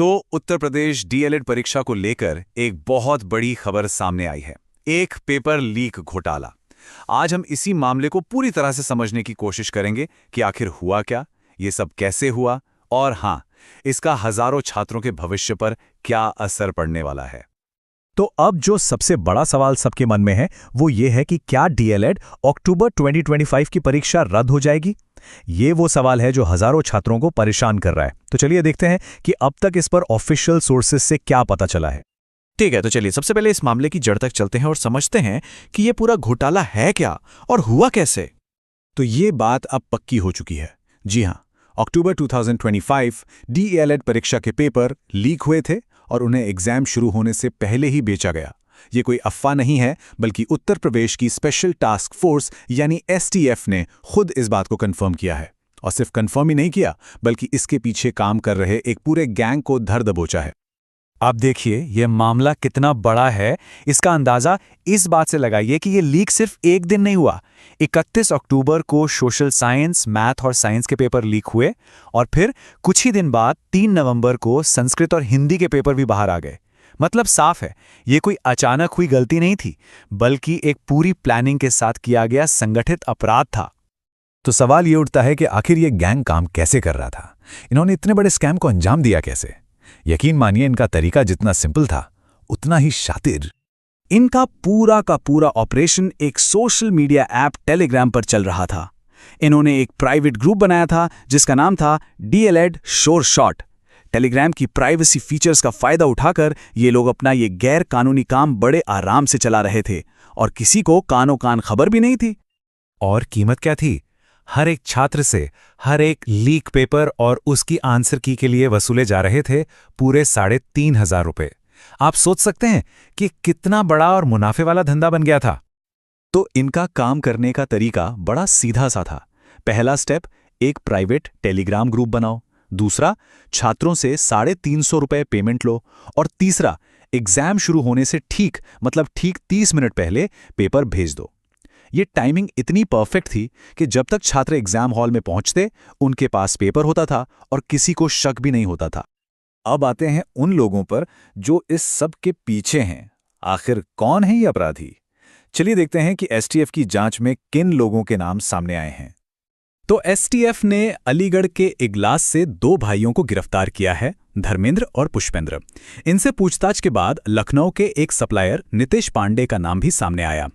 तो उत्तर प्रदेश डीएलएड परीक्षा को लेकर एक बहुत बड़ी खबर सामने आई है। एक पेपर लीक घोटाला। आज हम इसी मामले को पूरी तरह से समझने की कोशिश करेंगे कि आखिर हुआ क्या, ये सब कैसे हुआ और हाँ, इसका हजारों छात्रों के भविष्य पर क्या असर पड़ने वाला है। तो अब जो सबसे बड़ा सवाल सबके मन में है वो ये है कि क्या डीएलएड अक्टूबर 2025 की परीक्षा रद्द हो जाएगी। ये वो सवाल है जो हजारों छात्रों को परेशान कर रहा है। तो चलिए देखते हैं कि अब तक इस पर ऑफिशियल सोर्सेज से क्या पता चला है। ठीक है, तो चलिए सबसे पहले इस मामले की जड़ तक चलते हैं और समझते हैं कि ये पूरा घोटाला है क्या और हुआ कैसे। तो ये बात अब पक्की हो चुकी है। जी हाँ, अक्टूबर 2025 डीएलएड परीक्षा के पेपर लीक हुए थे और उन्हें एग्जाम शुरू होने से पहले ही बेचा गया। ये कोई अफवाह नहीं है, बल्कि उत्तर प्रदेश की स्पेशल टास्क फोर्स यानी एसटीएफ ने खुद इस बात को कंफर्म किया है। और सिर्फ कंफर्म ही नहीं किया, बल्कि इसके पीछे काम कर रहे एक पूरे गैंग को धर दबोचा है। आप देखिए यह मामला कितना बड़ा है, इसका अंदाजा इस बात से लगाइए कि यह लीक सिर्फ एक दिन नहीं हुआ। 31 अक्टूबर को सोशल साइंस, मैथ और साइंस के पेपर लीक हुए और फिर कुछ ही दिन बाद 3 नवंबर को संस्कृत और हिंदी के पेपर भी बाहर आ गए। मतलब साफ है, ये कोई अचानक हुई गलती नहीं थी, बल्कि एक पूरी प्लानिंग के साथ किया गया संगठित अपराध था। तो सवाल ये उठता है कि आखिर ये गैंग काम कैसे कर रहा था? इन्होंने इतने बड़े स्कैम को अंजाम दिया कैसे? यकीन मानिए, इनका तरीका जितना सिंपल था उतना ही शातिर। इनका पूरा का पूरा ऑपरेशन एक सोशल मीडिया ऐप टेलीग्राम पर चल रहा था। इन्होंने एक प्राइवेट ग्रुप बनाया था जिसका नाम था डीएलएड श्योर शॉट। टेलीग्राम की प्राइवेसी फीचर्स का फायदा उठाकर ये लोग अपना ये गैर कानूनी काम बड़े आराम से चला रहे थे और किसी को कानो कान खबर भी नहीं थी। और कीमत क्या थी? हर एक छात्र से हर एक लीक पेपर और उसकी आंसर की के लिए वसूले जा रहे थे पूरे 3,500 रुपए। आप सोच सकते हैं कि कितना बड़ा और मुनाफे वाला धंधा बन गया था। तो इनका काम करने का तरीका बड़ा सीधा सा था। पहला स्टेप, एक प्राइवेट टेलीग्राम ग्रुप बनाओ। दूसरा, छात्रों से 350 रुपए पेमेंट लो। और तीसरा, एग्जाम शुरू होने से ठीक 30 मिनट पहले पेपर भेज दो। ये टाइमिंग इतनी परफेक्ट थी कि जब तक छात्र एग्जाम हॉल में पहुंचते उनके पास पेपर होता था और किसी को शक भी नहीं होता था। अब आते हैं उन लोगों पर जो इस सब के पीछे हैं। आखिर कौन है ये अपराधी? चलिए देखते हैं कि एसटीएफ की जांच में किन लोगों के नाम सामने आए हैं। तो एसटीएफ ने अलीगढ़ के इगलास से 2 भाइयों को गिरफ्तार किया है, धर्मेंद्र और पुष्पेंद्र। इनसे पूछताछ के बाद लखनऊ के एक सप्लायर नितेश पांडे का नाम भी सामने आया।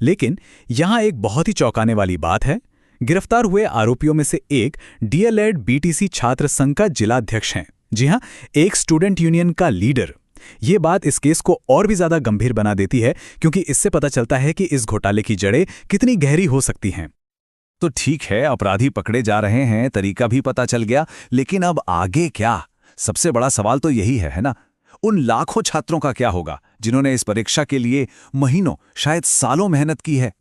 लेकिन यहां एक बहुत ही चौंकाने वाली बात है। गिरफ्तार हुए आरोपियों में से एक डीएलएड बीटीसी छात्र संघ का जिलाध्यक्ष हैं। जी हां, एक स्टूडेंट यूनियन का लीडर। ये बात इस केस को और भी ज्यादा गंभीर बना देती है, क्योंकि इससे पता चलता है कि इस घोटाले की जड़ें कितनी गहरी हो सकती हैं। तो ठीक है, अपराधी पकड़े जा रहे हैं, तरीका भी पता चल गया, लेकिन अब आगे क्या? सबसे बड़ा सवाल तो यही है ना? उन लाखों छात्रों का क्या होगा जिन्होंने इस परीक्षा के लिए महीनों, शायद सालों मेहनत की है?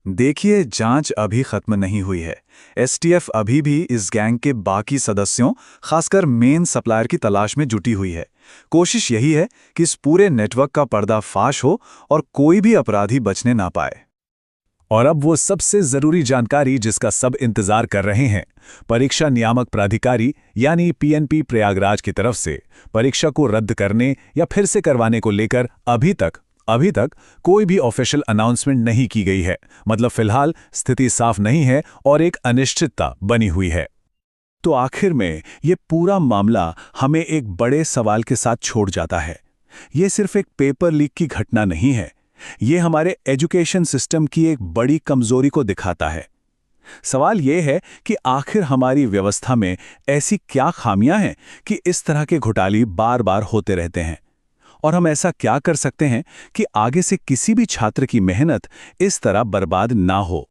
देखिए, जांच अभी खत्म नहीं हुई है। एसटीएफ अभी भी इस गैंग के बाकी सदस्यों, खासकर मेन सप्लायर की तलाश में जुटी हुई है। कोशिश यही है कि इस पूरे नेटवर्क का पर्दाफाश हो और कोई भी अपराधी बचने ना पाए। और अब वो सबसे जरूरी जानकारी जिसका सब इंतजार कर रहे हैं। परीक्षा नियामक प्राधिकारी यानी पीएनपी प्रयागराज की तरफ से परीक्षा को रद्द करने या फिर से करवाने को लेकर अभी तक कोई भी ऑफिशियल अनाउंसमेंट नहीं की गई है। मतलब फिलहाल स्थिति साफ नहीं है और एक अनिश्चितता बनी हुई है। तो आखिर में ये पूरा मामला हमें एक बड़े सवाल के साथ छोड़ जाता है। ये सिर्फ एक पेपर लीक की घटना नहीं है, ये हमारे एजुकेशन सिस्टम की एक बड़ी कमजोरी को दिखाता है। सवाल यह है कि आखिर हमारी व्यवस्था में ऐसी क्या खामियां हैं कि इस तरह के घोटाले बार बार होते रहते हैं, और हम ऐसा क्या कर सकते हैं कि आगे से किसी भी छात्र की मेहनत इस तरह बर्बाद ना हो।